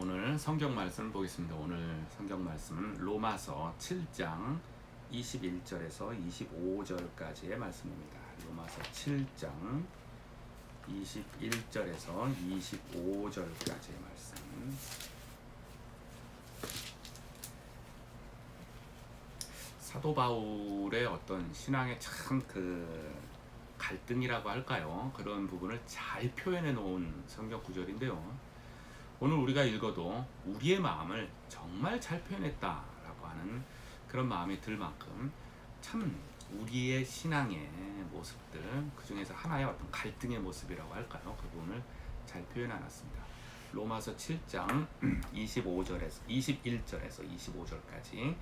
오늘 성경 말씀을 보겠습니다. 오늘 성경 말씀은 로마서 7장 21절에서 25절까지의 말씀입니다. 로마서 7장 21절에서 25절까지의 말씀. 사도 바울의 어떤 신앙의 참 갈등이라고 할까요? 그런 부분을 잘 표현해 놓은 성경 구절인데요. 오늘 우리가 읽어도 우리의 마음을 정말 잘 표현했다라고 하는 그런 마음이 들 만큼 참 우리의 신앙의 모습들, 그 중에서 하나의 어떤 갈등의 모습이라고 할까요? 그 부분을 잘 표현해 놨습니다. 로마서 7장 21절에서 25절까지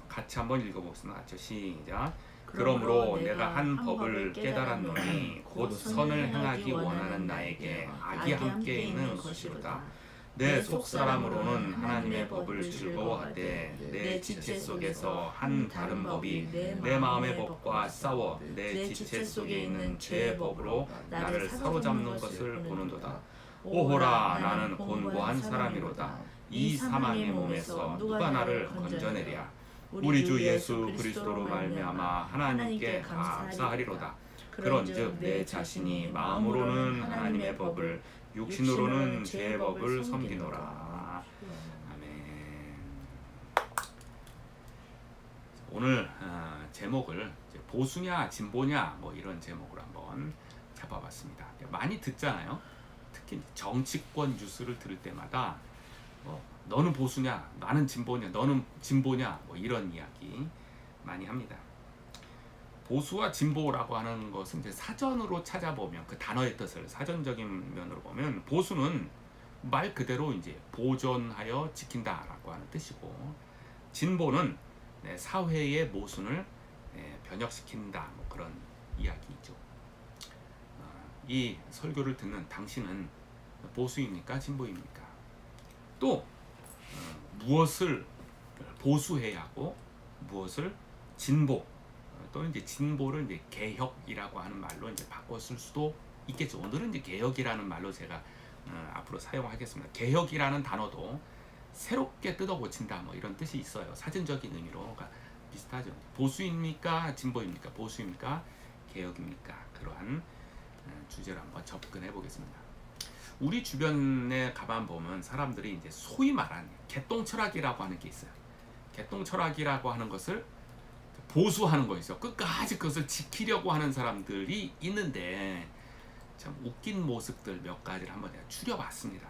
같이 한번 읽어보겠습니다. 같이 시작. 그러므로 내가 한 법을 깨달았노니 곧 선을 행하기 원하는 나에게 악이 함께 있는 것이로다. 내 속사람으로는 하나님의 법을 즐거워하되 내 지체 속에서 한 다른 법이 내 마음의 법과 싸워 내 지체 속에 있는 죄의 법으로 나를 사로잡는 것을 보는도다. 오호라, 나는 곤고한 사람이로다. 이 사망의 몸에서 누가 나를 건져내랴. 우리 주 예수 그리스도로 말미암아 하나님께 감사하리로다. 그런즉 내 자신이 마음으로는 하나님의 법을, 육신으로는 죄의 법을 섬기노라. 아멘. 오늘 제목을 보수냐 진보냐 뭐 이런 제목으로 한번 잡아봤습니다. 많이 듣잖아요. 특히 정치권 뉴스를 들을 때마다 너는 보수냐, 나는 진보냐, 너는 진보냐, 뭐 이런 이야기 많이 합니다. 보수와 진보라고 하는 것은 이제 사전으로 찾아보면 그 단어의 뜻을 사전적인 면으로 보면 보수는 말 그대로 이제 보존하여 지킨다라고 하는 뜻이고, 진보는 사회의 모순을 변혁시킨다, 뭐 그런 이야기죠. 이 설교를 듣는 당신은 보수입니까, 진보입니까? 또 무엇을 보수해야 하고 무엇을 진보 또는 이제 진보를 이제 개혁이라고 하는 말로 이제 바꿨을 수도 있겠죠. 오늘은 이제 개혁이라는 말로 제가 앞으로 사용하겠습니다. 개혁이라는 단어도 새롭게 뜯어 고친다 뭐 이런 뜻이 있어요. 사전적인 의미로 비슷하죠. 보수입니까, 진보입니까, 보수입니까, 개혁입니까? 그러한 주제로 한번 접근해 보겠습니다. 우리 주변에 가만 보면 사람들이 이제 소위 말하는 개똥철학이라고 하는 게 있어요. 개똥철학이라고 하는 것을 보수하는 거 있어요. 끝까지 그것을 지키려고 하는 사람들이 있는데 참 웃긴 모습들 몇 가지를 한번 내가 추려봤습니다.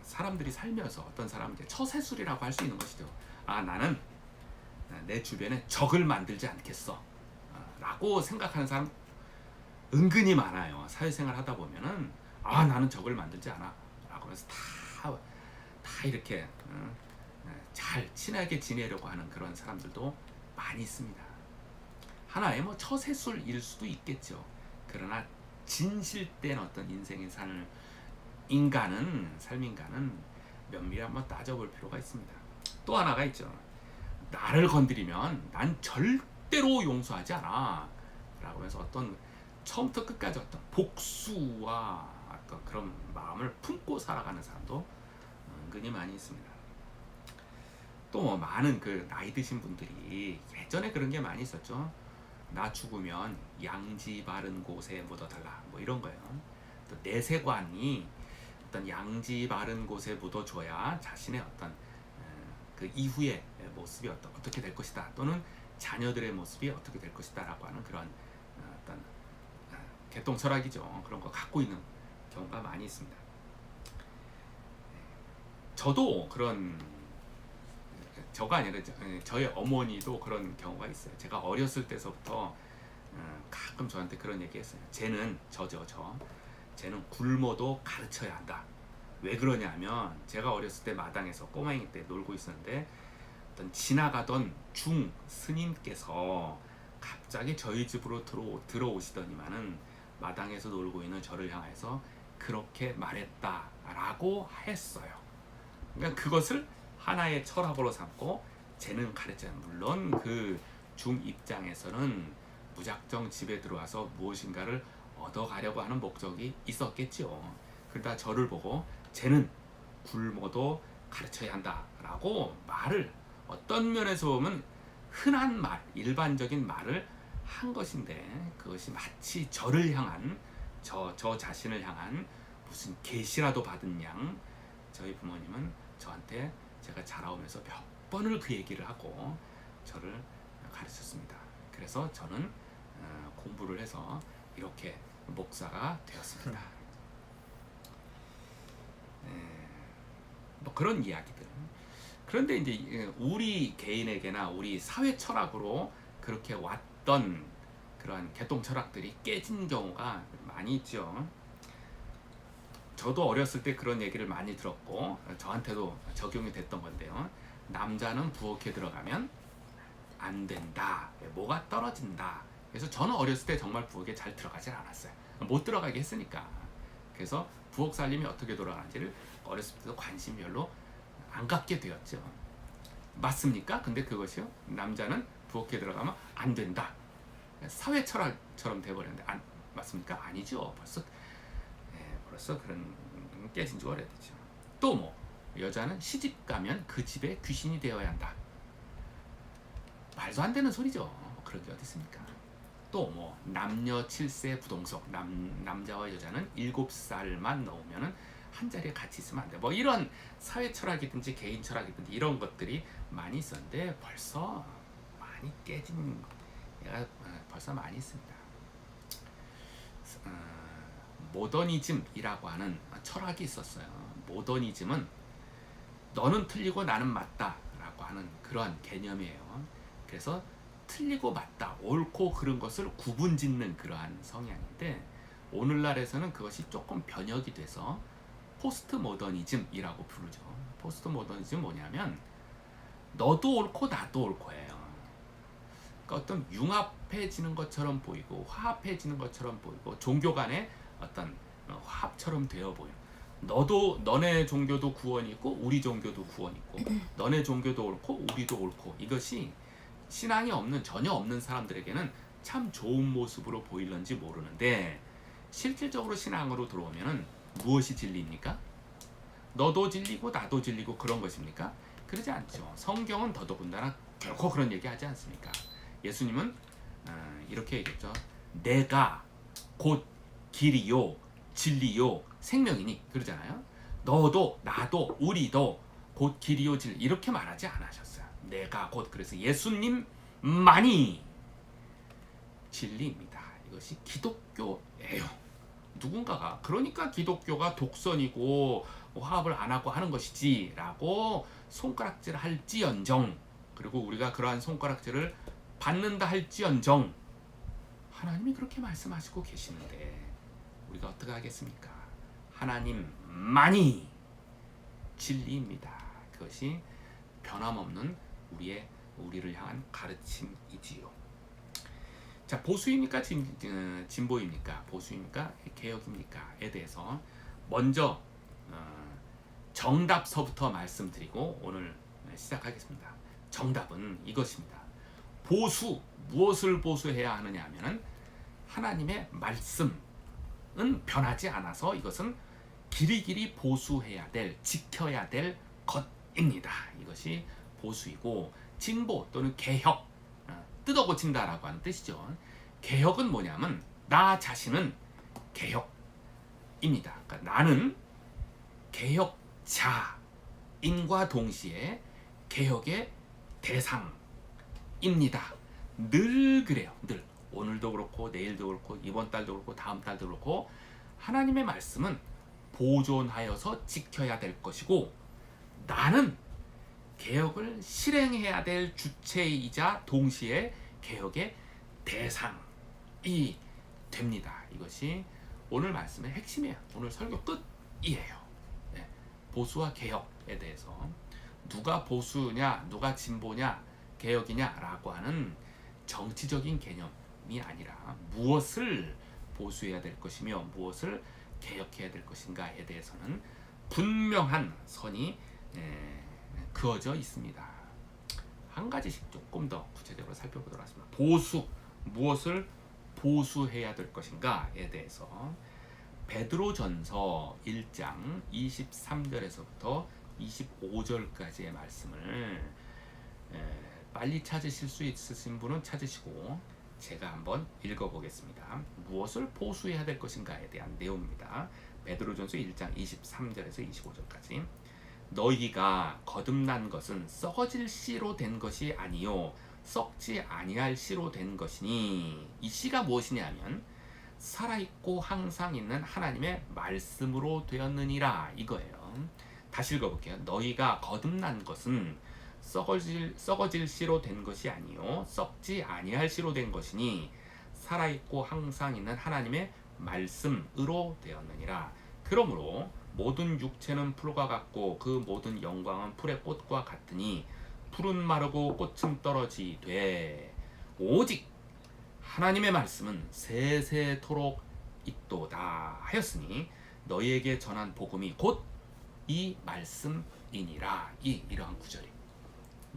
사람들이 살면서 어떤 사람은 이제 처세술이라고 할 수 있는 것이죠. 나는 내 주변에 적을 만들지 않겠어 라고 생각하는 사람 은근히 많아요. 사회생활 하다 보면은 나는 적을 만들지 않아 라고 해서 다 이렇게 잘 친하게 지내려고 하는 그런 사람들도 많이 있습니다. 하나의 뭐 처세술일 수도 있겠죠. 그러나 진실된 어떤 인생의 삶인가는 면밀히 한번 따져볼 필요가 있습니다. 또 하나가 있죠. 나를 건드리면 난 절대로 용서하지 않아 라고 해서 어떤 처음부터 끝까지 어떤 복수와 어떤 그런 마음을 품고 살아가는 사람도 은근히 많이 있습니다. 또 많은 나이 드신 분들이 예전에 그런 게 많이 있었죠. 나 죽으면 양지 바른 곳에 묻어달라 뭐 이런 거예요. 또 내세관이 어떤 양지 바른 곳에 묻어줘야 자신의 어떤 그 이후의 모습이 어떻게 될 것이다, 또는 자녀들의 모습이 어떻게 될 것이다 라고 하는 그런 어떤 개똥철학이죠. 그런 거 갖고 있는 경우가 많이 있습니다. 저도 저가 아니라 저희 어머니도 그런 경우가 있어요. 제가 어렸을 때서부터 가끔 저한테 그런 얘기 했어요. 쟤는 쟤는 굶어도 가르쳐야 한다. 왜 그러냐면 제가 어렸을 때 마당에서 꼬마잉이 때 놀고 있었는데 어떤 지나가던 중 스님께서 갑자기 저희 집으로 들어오시더니만은 마당에서 놀고 있는 저를 향해서 그렇게 말했다라고 했어요. 그러니까 그것을 하나의 철학으로 삼고 쟤는 가르쳐요. 물론 그 중 입장에서는 무작정 집에 들어와서 무엇인가를 얻어가려고 하는 목적이 있었겠죠. 그러다 저를 보고 쟤는 굶어도 가르쳐야 한다라고 말을 어떤 면에서 보면 흔한 말, 일반적인 말을 한 것인데 그것이 마치 저를 향한 저 자신을 향한 무슨 계시라도 받은 양 저희 부모님은 저한테 제가 자라오면서 몇 번을 그 얘기를 하고 저를 가르쳤습니다. 그래서 저는 공부를 해서 이렇게 목사가 되었습니다. 뭐 그런 이야기들. 그런데 이제 우리 개인에게나 우리 사회 철학으로 그렇게 왔던 그러한 개똥 철학들이 깨진 경우가 많이 있죠. 저도 어렸을 때 그런 얘기를 많이 들었고 저한테도 적용이 됐던 건데요. 남자는 부엌에 들어가면 안 된다. 뭐가 떨어진다. 그래서 저는 어렸을 때 정말 부엌에 잘 들어가질 않았어요. 못 들어가게 했으니까. 그래서 부엌 살림이 어떻게 돌아가는지를 어렸을 때도 관심이 별로 안 갖게 되었죠. 맞습니까? 근데 그것이요. 남자는 부엌에 들어가면 안 된다. 사회 철학처럼 돼버렸는데 맞습니까? 아니죠. 벌써 그런 깨진 지 오래됐죠. 또 뭐 여자는 시집 가면 그 집에 귀신이 되어야 한다. 말도 안 되는 소리죠. 그런 게 어디 있습니까? 또 뭐 남녀 7세 부동석 남자와 여자는 7살만 넘으면은 한 자리에 같이 있으면 안 돼. 뭐 이런 사회 철학이든지 개인 철학이든지 이런 것들이 많이 있었는데 벌써 많이 깨진 얘가 벌써 많이 있습니다. 모더니즘이라고 하는 철학이 있었어요. 모더니즘은 너는 틀리고 나는 맞다라고 하는 그러한 개념이에요. 그래서 틀리고 맞다, 옳고 그른 것을 구분짓는 그러한 성향인데 오늘날에서는 그것이 조금 변혁이 돼서 포스트 모더니즘이라고 부르죠. 포스트 모더니즘 뭐냐면 너도 옳고 나도 옳고예요. 그러니까 어떤 융합해지는 것처럼 보이고 화합해지는 것처럼 보이고 종교 간의 어떤 화합처럼 되어 보여요. 너네 종교도 구원이 있고 우리 종교도 구원이 있고 너네 종교도 옳고 우리도 옳고 이것이 신앙이 전혀 없는 사람들에게는 참 좋은 모습으로 보일런지 모르는데 실질적으로 신앙으로 들어오면은 무엇이 진리입니까? 너도 진리고 나도 진리고 그런 것입니까? 그러지 않죠. 성경은 더더군다나 결코 그런 얘기 하지 않습니까? 예수님은 이렇게 얘기했죠. 내가 곧 길이요 진리요 생명이니 그러잖아요. 너도 나도 우리도 곧 길이요 진리 이렇게 말하지 않으셨어요. 내가 곧 그래서 예수님만이 진리입니다. 이것이 기독교예요. 누군가가 그러니까 기독교가 독선이고 화합을 안 하고 하는 것이지 라고 손가락질을 할지언정 그리고 우리가 그러한 손가락질을 받는다 할지언정 하나님이 그렇게 말씀하시고 계시는데 우리가 어떻게 하겠습니까? 하나님만이 진리입니다. 그것이 변함없는 우리를 향한 가르침이지요. 자, 보수입니까? 진보입니까? 보수입니까? 개혁입니까?에 대해서 먼저 정답서부터 말씀드리고 오늘 시작하겠습니다. 정답은 이것입니다. 보수, 무엇을 보수해야 하느냐 하면은 하나님의 말씀은 변하지 않아서 이것은 길이길이 보수해야 될, 지켜야 될 것입니다. 이것이 보수이고 진보 또는 개혁, 뜯어고친다라고 하는 뜻이죠. 개혁은 뭐냐면 나 자신은 개혁입니다. 그러니까 나는 개혁자인과 동시에 개혁의 대상입니다. 늘 그래요. 늘 오늘도 그렇고 내일도 그렇고 이번 달도 그렇고 다음 달도 그렇고 하나님의 말씀은 보존하여서 지켜야 될 것이고 나는 개혁을 실행해야 될 주체이자 동시에 개혁의 대상이 됩니다. 이것이 오늘 말씀의 핵심이에요. 오늘 설교 끝이에요. 네. 보수와 개혁에 대해서 누가 보수냐 누가 진보냐 개혁이냐라고 하는 정치적인 개념이 아니라 무엇을 보수해야 될 것이며 무엇을 개혁해야 될 것인가에 대해서는 분명한 선이 그어져 있습니다. 한 가지씩 조금 더 구체적으로 살펴보도록 하겠습니다. 보수, 무엇을 보수해야 될 것인가에 대해서 베드로전서 1장 23절에서부터 25절까지의 말씀을 빨리 찾으실 수 있으신 분은 찾으시고 제가 한번 읽어보겠습니다. 무엇을 보수해야 될 것인가에 대한 내용입니다. 베드로전서 1장 23절에서 25절까지. 너희가 거듭난 것은 썩어질 씨로 된 것이 아니요 썩지 아니할 씨로 된 것이니, 이 씨가 무엇이냐면 살아있고 항상 있는 하나님의 말씀으로 되었느니라 이거예요. 다시 읽어볼게요. 너희가 거듭난 것은 썩어질 씨로 된 것이 아니요 썩지 아니할 씨로 된 것이니 살아있고 항상 있는 하나님의 말씀으로 되었느니라. 그러므로 모든 육체는 풀과 같고 그 모든 영광은 풀의 꽃과 같으니 풀은 마르고 꽃은 떨어지되 오직 하나님의 말씀은 세세토록 있도다 하였으니 너희에게 전한 복음이 곧 이 말씀이니라. 이러한 구절이,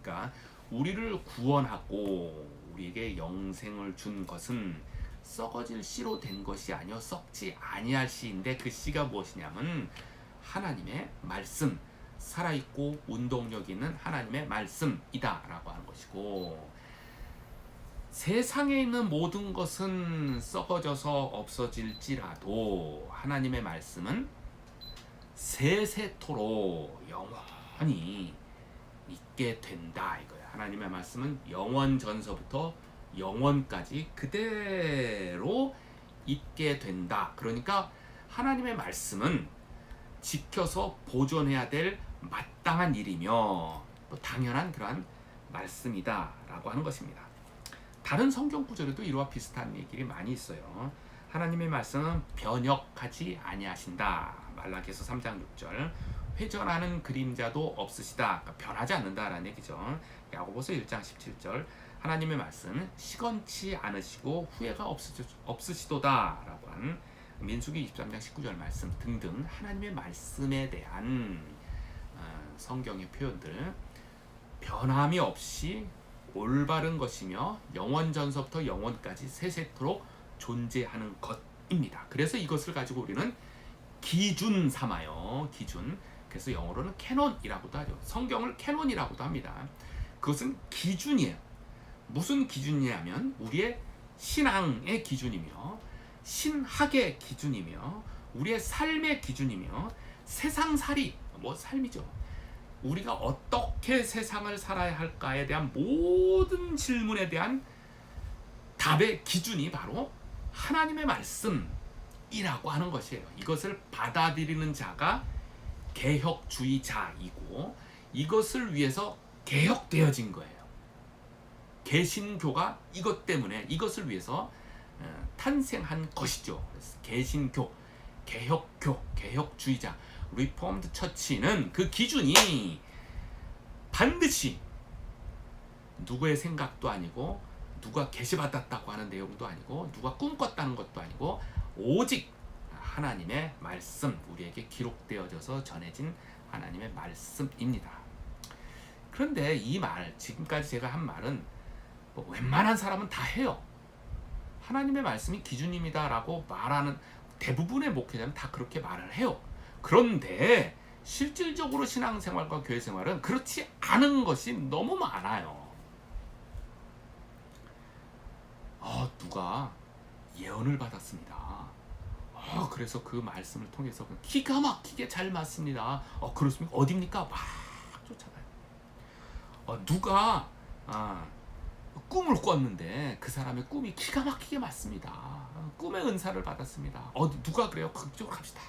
그러니까 우리를 구원하고 우리에게 영생을 준 것은 썩어질 씨로 된 것이 아니요 썩지 아니할 씨인데, 그 씨가 무엇이냐면 하나님의 말씀, 살아있고 운동력 있는 하나님의 말씀이다 라고 하는 것이고, 세상에 있는 모든 것은 썩어져서 없어질지라도 하나님의 말씀은 세세토록 영원히 있게 된다 이거야. 하나님의 말씀은 영원 전서부터 영원까지 그대로 있게 된다. 그러니까 하나님의 말씀은 지켜서 보존해야 될 마땅한 일이며 또 당연한 그러한 말씀이다 라고 하는 것입니다. 다른 성경 구절에도 이와 비슷한 얘기가 많이 있어요. 하나님의 말씀은 변역하지 아니하신다. 말라기서 3장 6절. 회전하는 그림자도 없으시다. 그러니까 변하지 않는다라는 얘기죠. 야고보서 1장 17절. 하나님의 말씀은 시건치 않으시고 후회가 없으시도다 라고 하는 민수기 23장 19절 말씀 등등 하나님의 말씀에 대한 성경의 표현들, 변함이 없이 올바른 것이며 영원 전서부터 영원까지 세세토록 존재하는 것입니다. 그래서 이것을 가지고 우리는 기준 삼아요. 기준. 그래서 영어로는 캐논이라고도 하죠. 성경을 캐논이라고도 합니다. 그것은 기준이에요. 무슨 기준이냐면 우리의 신앙의 기준이며 신학의 기준이며 우리의 삶의 기준이며 세상살이, 삶이죠. 우리가 어떻게 세상을 살아야 할까에 대한 모든 질문에 대한 답의 기준이 바로 하나님의 말씀이라고 하는 것이에요. 이것을 받아들이는 자가 개혁주의자이고 이것을 위해서 개혁되어진 거예요. 개신교가 이것 때문에 이것을 위해서 탄생한 것이죠. 개신교, 개혁교, 개혁주의자, 리폼드 처치는 그 기준이 반드시 누구의 생각도 아니고 누가 계시받았다고 하는 내용도 아니고 누가 꿈꿨다는 것도 아니고 오직 하나님의 말씀, 우리에게 기록되어져서 전해진 하나님의 말씀입니다. 그런데 이 말, 지금까지 제가 한 말은 웬만한 사람은 다 해요. 하나님의 말씀이 기준입니다 라고 말하는 대부분의 목회자는 다 그렇게 말을 해요. 그런데 실질적으로 신앙생활과 교회생활은 그렇지 않은 것이 너무 많아요. 누가 예언을 받았습니다. 그래서 그 말씀을 통해서 기가 막히게 잘 맞습니다. 그렇습니까? 어딥니까? 막 쫓아가요. 누가 꿈을 꿨는데 그 사람의 꿈이 기가 막히게 맞습니다. 꿈의 은사를 받았습니다. 누가 그래요? 그쪽으로 갑시다.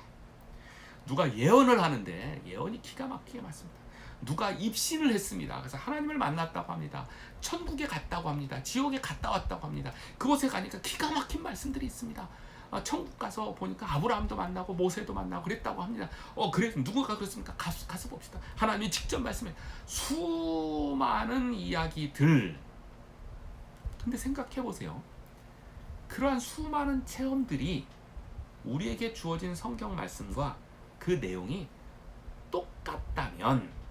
누가 예언을 하는데 예언이 기가 막히게 맞습니다. 누가 입신을 했습니다. 그래서 하나님을 만났다고 합니다. 천국에 갔다고 합니다. 지옥에 갔다 왔다고 합니다. 그곳에 가니까 기가 막힌 말씀들이 있습니다. 천국 가서 보니까 아브라함도 만나고 모세도 만나고 그랬다고 합니다. 그래서 누구가 그랬습니까? 가서 봅시다. 하나님이 직접 말씀해. 수많은 이야기들. 근데 생각해 보세요. 그러한 수많은 체험들이 우리에게 주어진 성경 말씀과 그 내용이 똑같다면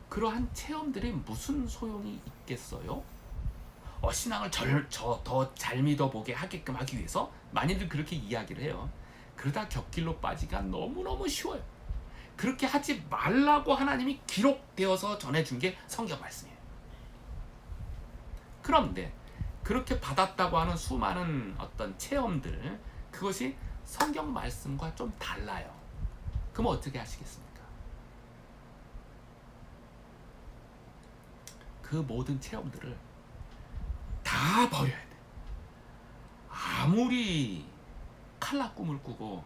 그러한 체험들이 무슨 소용이 있겠어요? 신앙을 더 잘 믿어보게 하게끔 하기 위해서 많이들 그렇게 이야기를 해요. 그러다 곁길로 빠지기가 너무너무 쉬워요. 그렇게 하지 말라고 하나님이 기록되어서 전해준 게 성경 말씀이에요. 그런데 그렇게 받았다고 하는 수많은 어떤 체험들, 그것이 성경 말씀과 좀 달라요. 그럼 어떻게 하시겠습니까? 그 모든 체험들을 다 버려야 돼. 아무리 칼라 꿈을 꾸고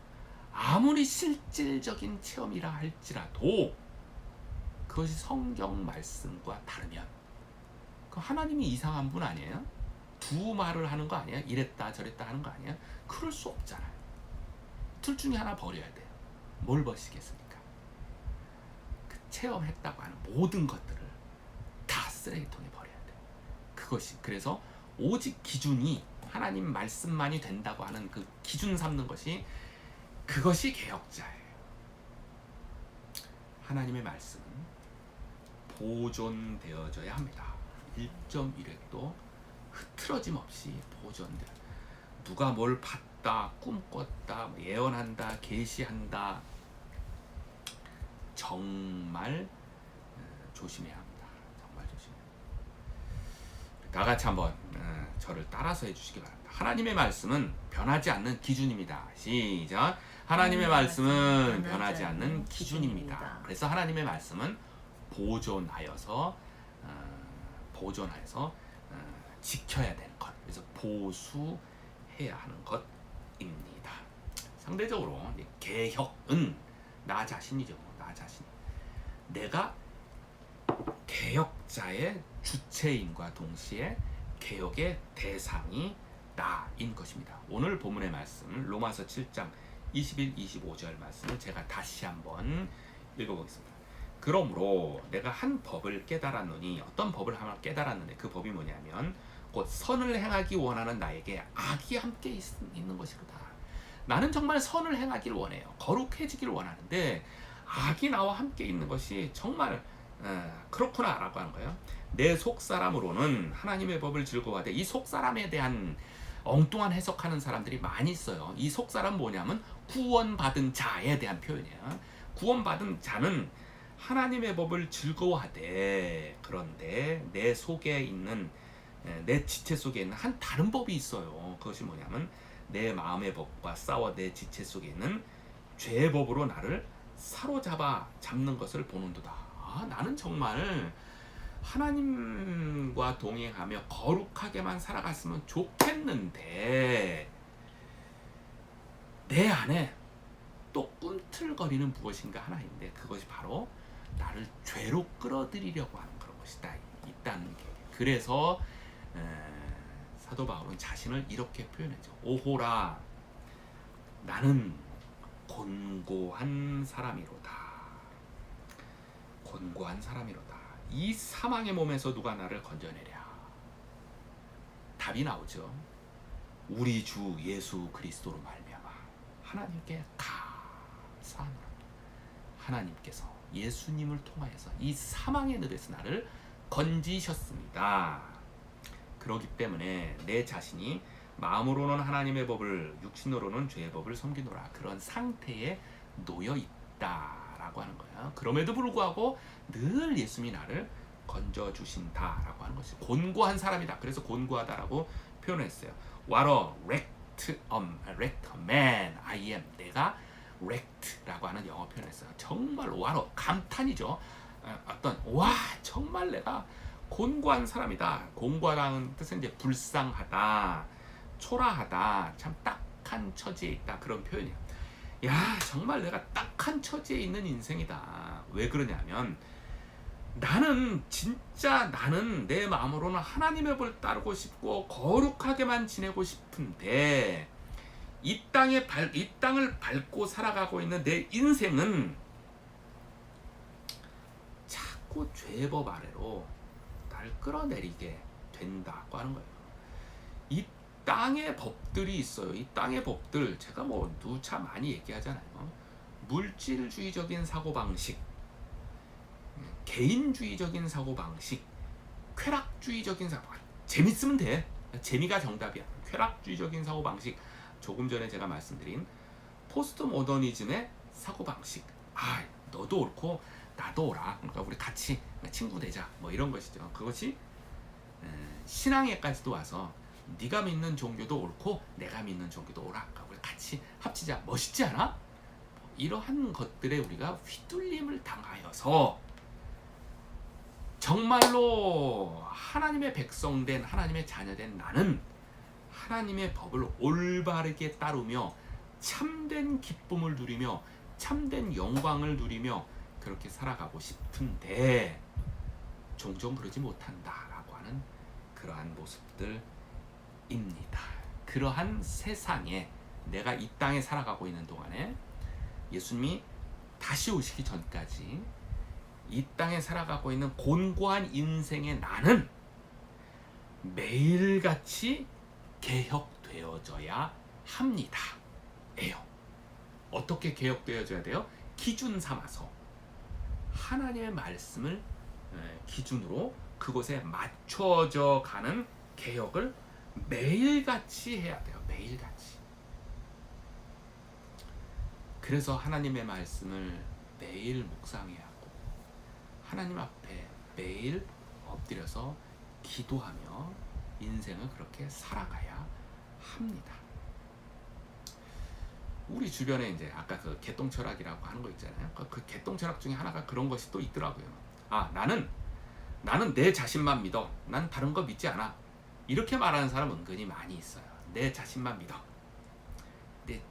아무리 실질적인 체험이라 할지라도 그것이 성경 말씀과 다르면 그 하나님이 이상한 분 아니에요? 두 말을 하는 거 아니에요? 이랬다 저랬다 하는 거 아니에요? 그럴 수 없잖아요. 둘 중에 하나 버려야 돼요. 뭘 버리시겠습니까? 그 체험했다고 하는 모든 것들을 다 쓰레기통에 버려야 돼요. 그것이 그래서 오직 기준이 하나님 말씀만이 된다고 하는 그 기준 삼는 것이 그것이 개혁자예요. 하나님의 말씀은 보존되어져야 합니다. 1.1획도 흐트러짐 없이 보존되어. 누가 뭘 봤다, 꿈꿨다, 예언한다, 계시한다. 정말 조심해야 합니다. 정말 조심해야 합니다. 다 같이 한번 저를 따라서 해주시기 바랍니다. 하나님의 말씀은 변하지 않는 기준입니다. 시작. 하나님의 말씀은 변하지 않는 기준입니다. 그래서 하나님의 말씀은 보존하여서 지켜야 되는 것. 그래서 보수해야 하는 것입니다. 상대적으로 개혁은 나 자신이죠. 나 자신. 내가 개혁자의 주체인과 동시에 개혁의 대상이 나인 것입니다. 오늘 본문의 말씀 로마서 7장 21, 25절 말씀을 제가 다시 한번 읽어보겠습니다. 그러므로 내가 한 법을 깨달았노니, 어떤 법을 하나 깨달았는데 그 법이 뭐냐면 곧 선을 행하기 원하는 나에게 악이 함께 있는 것이로다. 나는 정말 선을 행하기를 원해요. 거룩해지기를 원하는데 악이 나와 함께 있는 것이 정말 그렇구나 라고 하는 거예요. 내 속사람으로는 하나님의 법을 즐거워하되, 이 속사람에 대한 엉뚱한 해석하는 사람들이 많이 있어요. 이 속사람 뭐냐면 구원받은 자에 대한 표현이에요. 구원받은 자는 하나님의 법을 즐거워하되, 그런데 내 속에 있는, 내 지체 속에 있는 한 다른 법이 있어요. 그것이 뭐냐면 내 마음의 법과 싸워 내 지체 속에 있는 죄의 법으로 나를 사로잡아 잡는 것을 보는도다. 나는 정말 하나님과 동행하며 거룩하게만 살아갔으면 좋겠는데 내 안에 또 꿈틀거리는 무엇인가 하나 있는데, 그것이 바로 나를 죄로 끌어들이려고 하는 그런 것이 있다는 게. 그래서 사도 바울은 자신을 이렇게 표현했죠. 오호라, 나는 곤고한 사람이로다. 곤고한 사람이로다. 이 사망의 몸에서 누가 나를 건져내랴? 답이 나오죠. 우리 주 예수 그리스도로 말미암아 하나님께 감사하노라. 하나님께서 예수님을 통하여서 이 사망의 늪에서 나를 건지셨습니다. 그렇기 때문에 내 자신이 마음으로는 하나님의 법을, 육신으로는 죄의 법을 섬기노라, 그런 상태에 놓여 있다라고 하는 거예요. 그럼에도 불구하고 늘 예수님이 나를 건져주신다라고 하는 것이 곤고한 사람이다. 그래서 곤고하다라고 표현했어요. What a wrecked man I am. 내가 wrecked라고 하는 영어 표현했어요. 정말 what a, 감탄이죠. 와, 정말 내가 곤고한 사람이다. 곤고하다는 뜻은 이제 불쌍하다, 초라하다, 참 딱한 처지에 있다, 그런 표현이에요. 야, 정말 내가 딱한 처지에 있는 인생이다. 왜 그러냐면 나는 내 마음으로는 하나님의 법을 따르고 싶고 거룩하게만 지내고 싶은데 이 땅을 밟고 살아가고 있는 내 인생은 자꾸 죄법 아래로 날 끌어내리게 된다고 하는 거예요. 이 땅의 법들이 있어요. 이 땅의 법들, 제가 누차 많이 얘기하잖아요. 물질주의적인 사고방식, 개인주의적인 사고방식, 쾌락주의적인 사고방식. 재밌으면 돼. 재미가 정답이야. 쾌락주의적인 사고방식, 조금 전에 제가 말씀드린 포스트 모더니즘의 사고방식. 아, 너도 옳고 나도 옳아. 그러니까 우리 같이 친구 되자. 뭐 이런 것이죠. 그것이 신앙에까지도 와서 네가 믿는 종교도 옳고 내가 믿는 종교도 옳아. 그러니까 우리 같이 합치자. 멋있지 않아? 이러한 것들에 우리가 휘둘림을 당하여서 정말로 하나님의 백성된 하나님의 자녀된 나는 하나님의 법을 올바르게 따르며 참된 기쁨을 누리며 참된 영광을 누리며 그렇게 살아가고 싶은데 종종 그러지 못한다라고 하는 그러한 모습들입니다. 그러한 세상에 내가 이 땅에 살아가고 있는 동안에 예수님이 다시 오시기 전까지 이 땅에 살아가고 있는 곤고한 인생의 나는 매일같이 개혁되어져야 합니다. 에요. 어떻게 개혁되어져야 돼요? 기준 삼아서 하나님의 말씀을 기준으로 그곳에 맞춰져 가는 개혁을 매일같이 해야 돼요. 매일같이. 그래서 하나님의 말씀을 매일 묵상해야 하고 하나님 앞에 매일 엎드려서 기도하며 인생을 그렇게 살아가야 합니다. 우리 주변에 이제 아까 그 개똥철학이라고 하는 거 있잖아요. 그 개똥철학 중에 하나가 그런 것이 또 있더라고요. 아, 나는 내 자신만 믿어. 난 다른 거 믿지 않아. 이렇게 말하는 사람 은근히 많이 있어요. 내 자신만 믿어. 근데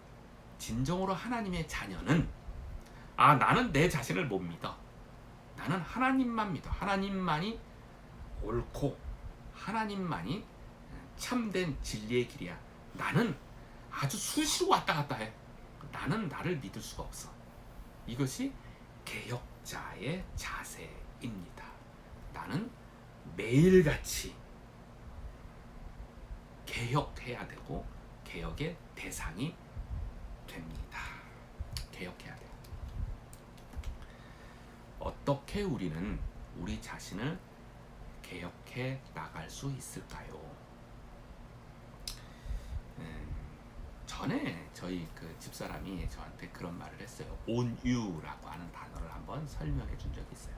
진정으로 하나님의 자녀는 나는 내 자신을 못 믿어. 나는 하나님만 믿어. 하나님만이 옳고 하나님만이 참된 진리의 길이야. 나는 아주 수시로 왔다 갔다 해. 나는 나를 믿을 수가 없어. 이것이 개혁자의 자세입니다. 나는 매일같이 개혁해야 되고 개혁의 대상이 됩니다. 개혁해야 돼요. 어떻게 우리는 우리 자신을 개혁해 나갈 수 있을까요? 전에 저희 그 집사람이 저한테 그런 말을 했어요. 온유라고 하는 단어를 한번 설명해 준 적이 있어요.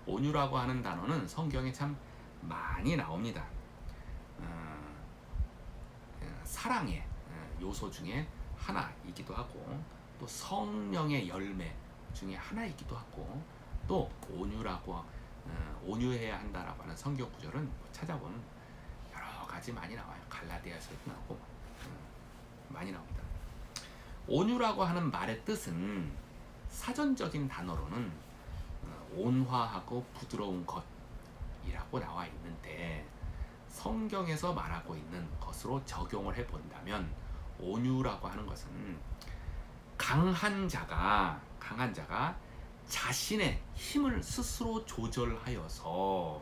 온유라고 하는 단어는 성경에 참 많이 나옵니다. 사랑의 요소 중에 하나이기도 하고 또 성령의 열매 중에 하나이기도 하고 또 온유라고 온유해야 한다라고 하는 성경 구절은 찾아보면 여러 가지 많이 나와요. 갈라디아서도 나오고 많이 나옵니다. 온유라고 하는 말의 뜻은 사전적인 단어로는 온화하고 부드러운 것이라고 나와 있는데 성경에서 말하고 있는 것으로 적용을 해본다면 온유라고 하는 것은 강한 자가 자신의 힘을 스스로 조절하여서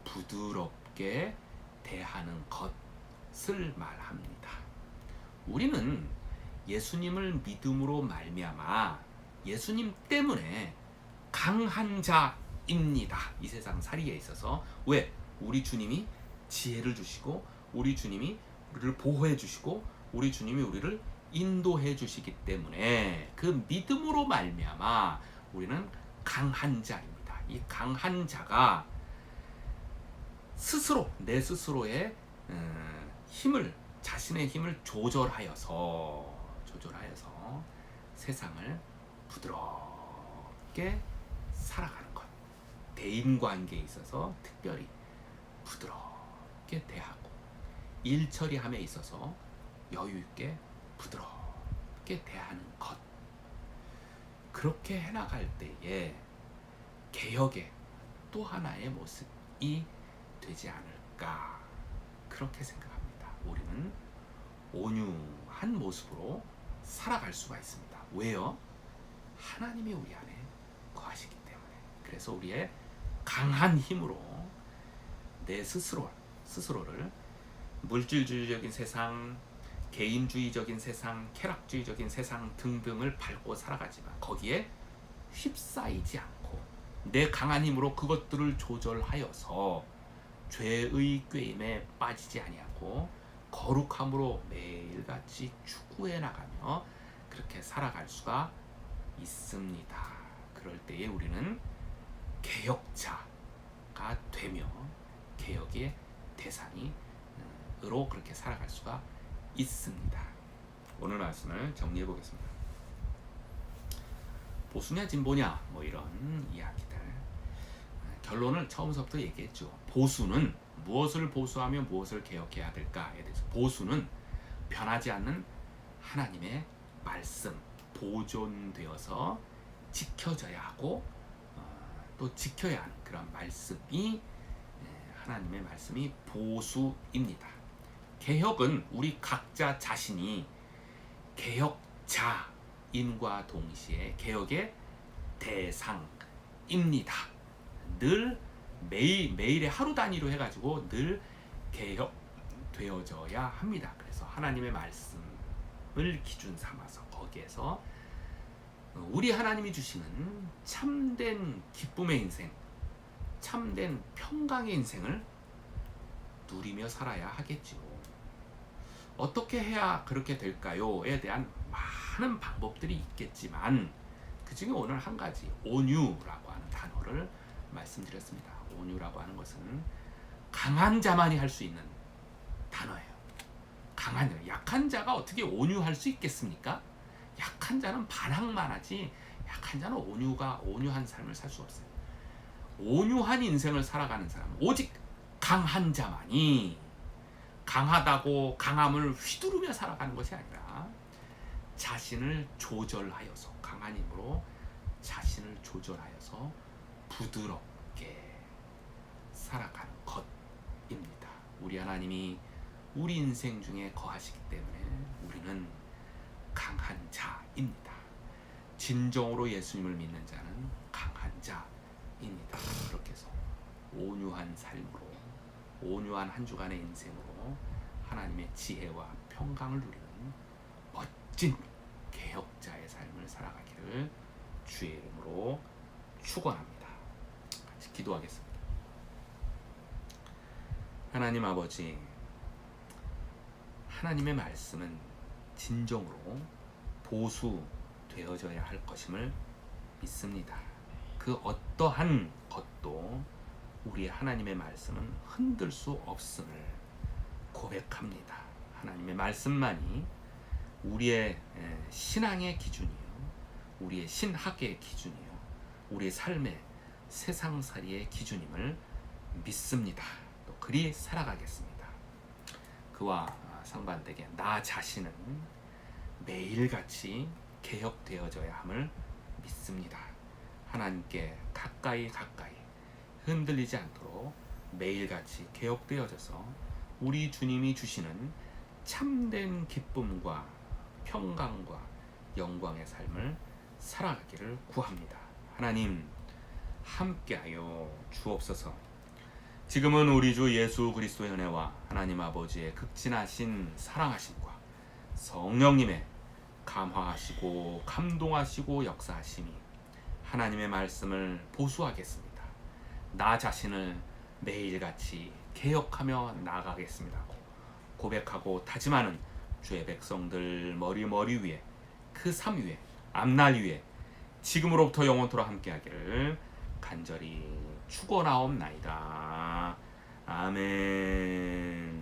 부드럽게 대하는 것을 말합니다. 우리는 예수님을 믿음으로 말미암아 예수님 때문에 강한 자입니다. 이 세상 살이에 있어서. 왜? 우리 주님이 지혜를 주시고 우리 주님이 우리를 보호해 주시고 우리 주님이 우리를 인도해 주시기 때문에 그 믿음으로 말미암아 우리는 강한 자입니다. 이 강한 자가 스스로 내 스스로의 자신의 힘을 조절하여서 세상을 부드럽게 살아가는 것. 대인관계에 있어서 특별히 부드럽게 대하고 일 처리함에 있어서 여유있게 부드럽게 대하는 것. 그렇게 해나갈 때에 개혁의 또 하나의 모습이 되지 않을까 그렇게 생각합니다. 우리는 온유한 모습으로 살아갈 수가 있습니다. 왜요? 하나님이 우리 안에 거하시기 때문에. 그래서 우리의 강한 힘으로 내 스스로를 물질주의적인 세상, 개인주의적인 세상, 쾌락주의적인 세상 등등을 밟고 살아가지만 거기에 휩싸이지 않고 내 강한 힘으로 그것들을 조절하여서 죄의 꾀임에 빠지지 아니하고 거룩함으로 매일같이 추구해 나가며 그렇게 살아갈 수가 있습니다. 그럴 때에 우리는 개혁자가 되며 개혁의 대상이 으로 그렇게 살아갈 수가 있습니다. 오늘 말씀을 정리해 보겠습니다. 보수냐 진보냐 뭐 이런 이야기들, 결론을 처음부터 얘기했죠. 보수는 무엇을 보수하며 무엇을 개혁해야 될까에 대해서, 보수는 변하지 않는 하나님의 말씀, 보존되어서 지켜져야 하고 또 지켜야 하는 그런 말씀이, 하나님의 말씀이 보수입니다. 개혁은 우리 각자 자신이 개혁자인과 동시에 개혁의 대상입니다. 늘 매일의 하루 단위로 해가지고 늘 개혁되어져야 합니다. 그래서 하나님의 말씀을 기준 삼아서 거기에서 우리 하나님이 주시는 참된 기쁨의 인생, 참된 평강의 인생을 누리며 살아야 하겠죠. 어떻게 해야 그렇게 될까요?에 대한 많은 방법들이 있겠지만 그 중에 오늘 한 가지, 온유라고 하는 단어를 말씀드렸습니다. 온유라고 하는 것은 강한 자만이 할 수 있는 단어예요. 약한 자가 어떻게 온유할 수 있겠습니까? 약한 자는 반항만 하지, 약한 자는 온유한 삶을 살 수 없어요. 온유한 인생을 살아가는 사람은 오직 강한 자만이, 강하다고 강함을 휘두르며 살아가는 것이 아니라 자신을 조절하여서, 강한 힘으로 자신을 조절하여서 부드럽게 살아가는 것입니다. 우리 하나님이 우리 인생 중에 거하시기 때문에 우리는 강한 자입니다. 진정으로 예수님을 믿는 자는 강한 자입니다. 그렇게 해서 온유한 삶으로, 온유한 한 주간의 인생으로 하나님의 지혜와 평강을 누리는 멋진 개혁자의 삶을 살아가기를 주의 이름으로 축원합니다. 같이 기도하겠습니다. 하나님 아버지, 하나님의 말씀은 진정으로 보수되어져야 할 것임을 믿습니다. 그 어떠한 것도 우리 하나님의 말씀은 흔들 수 없음을 고백합니다. 하나님의 말씀만이 우리의 신앙의 기준이요, 우리의 신학의 기준이요, 우리의 삶의 세상살이의 기준임을 믿습니다. 또 그리 살아가겠습니다. 그와 상반되게 나 자신은 매일같이 개혁되어져야 함을 믿습니다. 하나님께 가까이 흔들리지 않도록 매일같이 개혁되어져서 우리 주님이 주시는 참된 기쁨과 평강과 영광의 삶을 살아가기를 구합니다. 하나님 함께하여 주옵소서. 지금은 우리 주 예수 그리스도의 은혜와 하나님 아버지의 극진하신 사랑하심과 성령님의 감화하시고 감동하시고 역사하심이 하나님의 말씀을 보수하겠습니다. 나 자신을 매일같이 개혁하며 나아가겠습니다. 고백하고 다짐하는 주의 백성들 머리 위에, 그 삶 위에, 앞날 위에 지금으로부터 영원토록 함께하기를 간절히 축원하옵나이다. 아멘.